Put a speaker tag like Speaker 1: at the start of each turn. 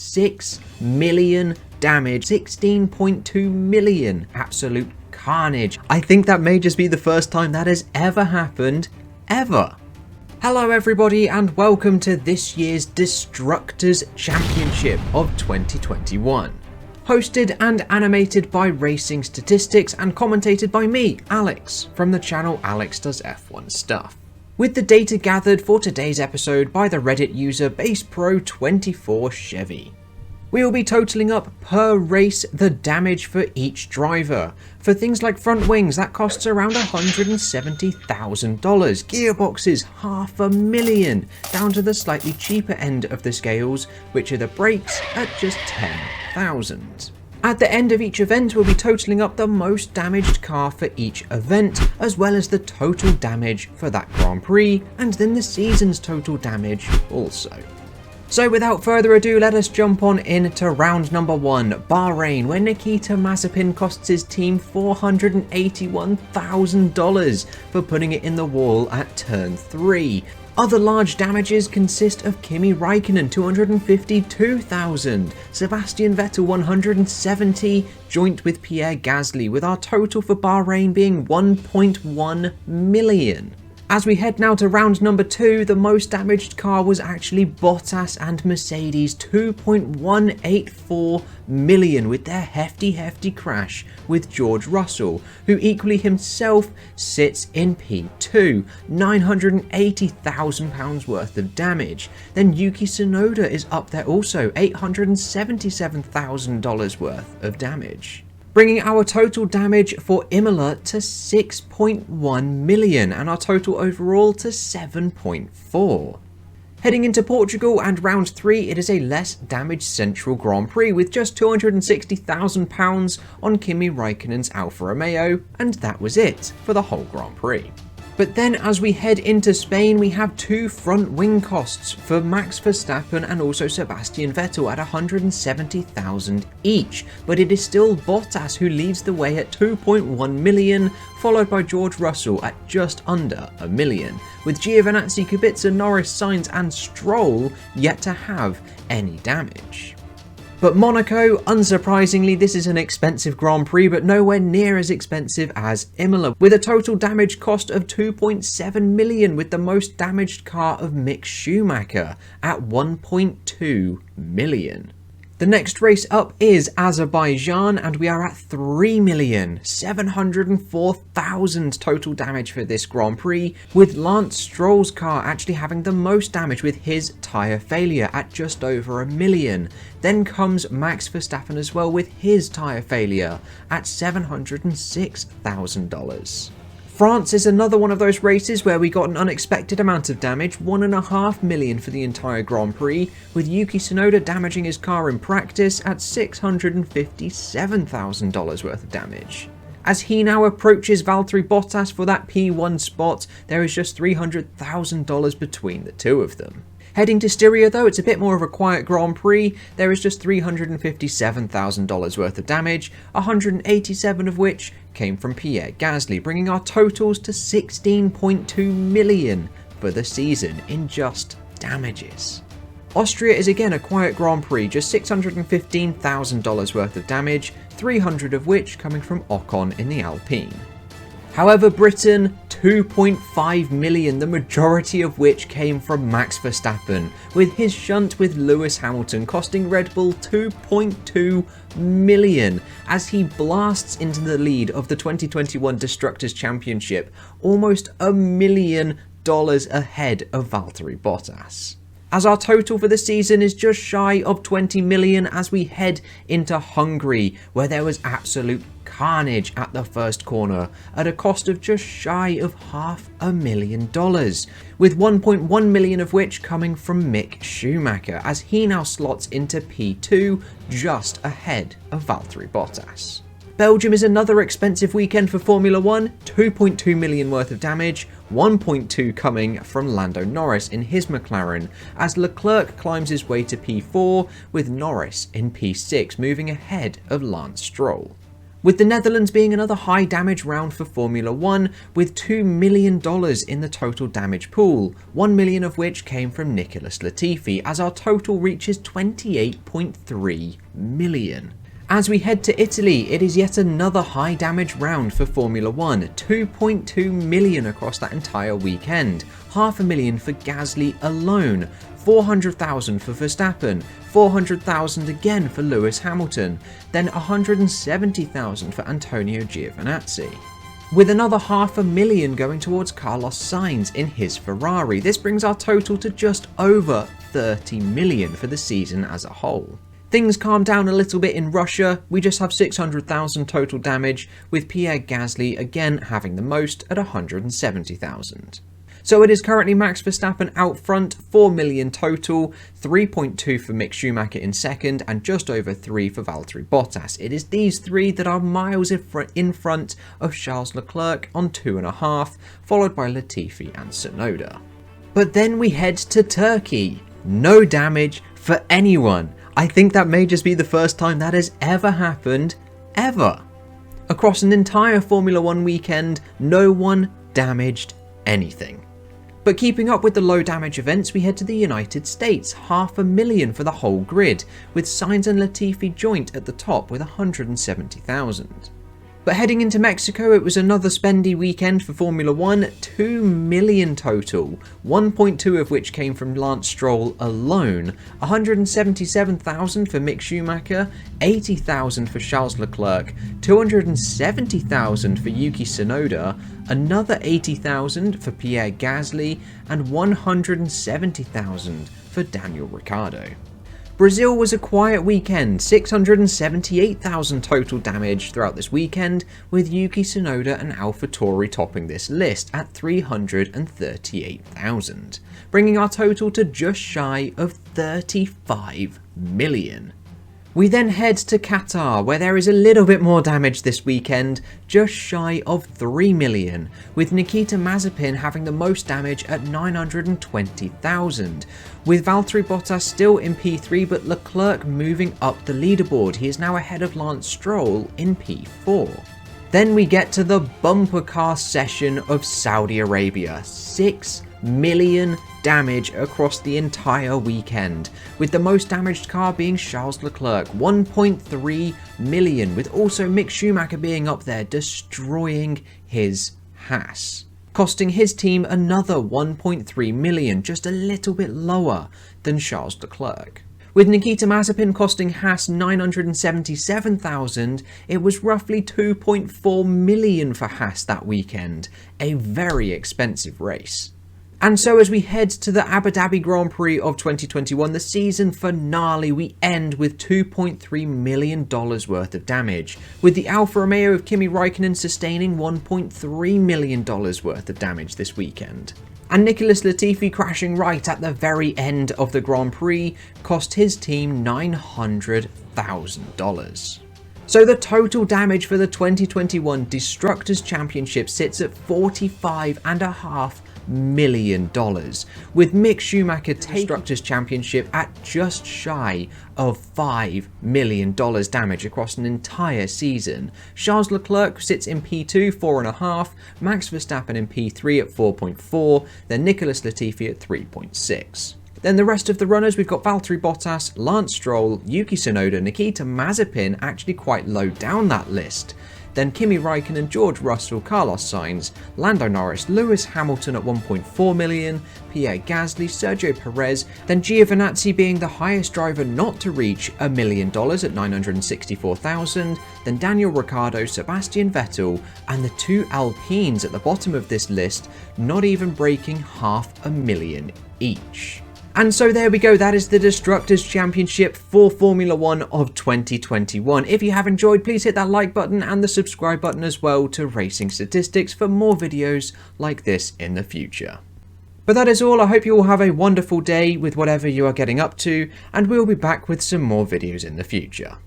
Speaker 1: 6 million damage, 16.2 million, absolute carnage. I think that may just be the first time that has ever happened, ever. Hello everybody and welcome to this year's Destructors Championship of 2021. Hosted and animated by Racing Statistics and commentated by me, Alex, from the channel Alex Does F1 Stuff. With the data gathered for today's episode by the Reddit user BasePro24Chevy. We will be totaling up per race the damage for each driver. For things like front wings, that costs around $170,000, gearboxes $500,000, down to the slightly cheaper end of the scales, which are the brakes at just $10,000. At the end of each event, we'll be totaling up the most damaged car for each event, as well as the total damage for that Grand Prix, and then the season's total damage also. So without further ado, let us jump on into round number 1, Bahrain, where Nikita Mazepin costs his team $481,000 for putting it in the wall at turn 3. Other large damages consist of Kimi Raikkonen $252,000, Sebastian Vettel $170,000, joint with Pierre Gasly, with our total for Bahrain being $1.1 million. As we head now to round number 2, the most damaged car was actually Bottas and Mercedes, $2.184 million, with their hefty crash with George Russell, who equally himself sits in P2, £980,000 worth of damage. Then Yuki Tsunoda is up there also, $877,000 worth of damage, bringing our total damage for Imola to 6.1 million and our total overall to 7.4. Heading into Portugal and round 3, it is a less damaged Central Grand Prix with just £260,000 on Kimi Raikkonen's Alfa Romeo, and that was it for the whole Grand Prix. But then as we head into Spain, we have 2 front wing costs for Max Verstappen and also Sebastian Vettel at $170,000 each, but it is still Bottas who leads the way at 2.1 million, followed by George Russell at just under $1 million, with Giovinazzi, Kubica, Norris, Sainz and Stroll yet to have any damage. But Monaco, unsurprisingly, this is an expensive Grand Prix, but nowhere near as expensive as Imola, with a total damage cost of 2.7 million, with the most damaged car of Mick Schumacher at 1.2 million. The next race up is Azerbaijan, and we are at 3,704,000 total damage for this Grand Prix, with Lance Stroll's car actually having the most damage with his tyre failure at just over $1 million. Then comes Max Verstappen as well with his tyre failure at $706,000. France is another one of those races where we got an unexpected amount of damage, $1.5 million for the entire Grand Prix, with Yuki Tsunoda damaging his car in practice at $657,000 worth of damage. As he now approaches Valtteri Bottas for that P1 spot, there is just $300,000 between the two of them. Heading to Styria though, it's a bit more of a quiet Grand Prix. There is just $357,000 worth of damage, 187 of which came from Pierre Gasly, bringing our totals to 16.2 million for the season in just damages. Austria is again a quiet Grand Prix, just $615,000 worth of damage, 300 of which coming from Ocon in the Alpine. However, Britain, 2.5 million, the majority of which came from Max Verstappen, with his shunt with Lewis Hamilton costing Red Bull 2.2 million as he blasts into the lead of the 2021 Destructors Championship, almost $1 million ahead of Valtteri Bottas. As our total for the season is just shy of 20 million as we head into Hungary, where there was absolute carnage at the first corner at a cost of just shy of $500,000, with 1.1 million of which coming from Mick Schumacher as he now slots into P2 just ahead of Valtteri Bottas. Belgium is another expensive weekend for Formula 1, 2.2 million worth of damage, 1.2 coming from Lando Norris in his McLaren, as Leclerc climbs his way to P4 with Norris in P6 moving ahead of Lance Stroll. with the Netherlands being another high damage round for Formula 1 with $2 million in the total damage pool, 1 million of which came from Nicholas Latifi, as our total reaches 28.3 million. As we head to Italy, it is yet another high damage round for Formula 1, 2.2 million across that entire weekend, $500,000 for Gasly alone, 400,000 for Verstappen, 400,000 again for Lewis Hamilton, then 170,000 for Antonio Giovinazzi. With another $500,000 going towards Carlos Sainz in his Ferrari, this brings our total to just over 30 million for the season as a whole. Things calm down a little bit in Russia, we just have 600,000 total damage, with Pierre Gasly again having the most at 170,000. So it is currently Max Verstappen out front, 4 million total, 3.2 for Mick Schumacher in second, and just over 3 for Valtteri Bottas. It is these three that are miles in front of Charles Leclerc on 2.5, followed by Latifi and Tsunoda. But then we head to Turkey. No damage for anyone. I think that may just be the first time that has ever happened, ever. Across an entire Formula 1 weekend, no one damaged anything. But keeping up with the low damage events, we head to the United States, $500,000 for the whole grid, with Sainz and Latifi joint at the top with 170,000. But heading into Mexico, it was another spendy weekend for Formula 1, 2 million total, 1.2 of which came from Lance Stroll alone, 177,000 for Mick Schumacher, 80,000 for Charles Leclerc, 270,000 for Yuki Tsunoda, another 80,000 for Pierre Gasly, and 170,000 for Daniel Ricciardo. Brazil was a quiet weekend, 678,000 total damage throughout this weekend, with Yuki Tsunoda and AlphaTauri topping this list at 338,000, bringing our total to just shy of 35 million. We then head to Qatar, where there is a little bit more damage this weekend, just shy of 3 million, with Nikita Mazepin having the most damage at 920,000, with Valtteri Bottas still in P3 but Leclerc moving up the leaderboard. He is now ahead of Lance Stroll in P4. Then we get to the bumper car session of Saudi Arabia, 6 million damage across the entire weekend, with the most damaged car being Charles Leclerc, 1.3 million, with also Mick Schumacher being up there destroying his Haas, costing his team another 1.3 million, just a little bit lower than Charles Leclerc. With Nikita Mazepin costing Haas 977,000, it was roughly 2.4 million for Haas that weekend, a very expensive race. And so as we head to the Abu Dhabi Grand Prix of 2021, the season finale, we end with $2.3 million worth of damage, with the Alfa Romeo of Kimi Raikkonen sustaining $1.3 million worth of damage this weekend. And Nicholas Latifi crashing right at the very end of the Grand Prix cost his team $900,000. So the total damage for the 2021 Destructors Championship sits at $45.5 million, with Mick Schumacher taking the Destructors Championship at just shy of $5 million damage across an entire season. Charles Leclerc sits in P2, 4.5, Max Verstappen in P3 at 4.4, then Nicholas Latifi at 3.6. Then the rest of the runners, we've got Valtteri Bottas, Lance Stroll, Yuki Tsunoda, Nikita Mazepin actually quite low down that list. Then Kimi Raikkonen, George Russell, Carlos Sainz, Lando Norris, Lewis Hamilton at 1.4 million, Pierre Gasly, Sergio Perez, then Giovinazzi being the highest driver not to reach $1 million at 964,000, then Daniel Ricciardo, Sebastian Vettel, and the two Alpines at the bottom of this list not even breaking $500,000 each. And so there we go, that is the Destructors Championship for Formula 1 of 2021. If you have enjoyed, please hit that like button and the subscribe button as well to Racing Statistics for more videos like this in the future. But that is all. I hope you all have a wonderful day with whatever you are getting up to, and we'll be back with some more videos in the future.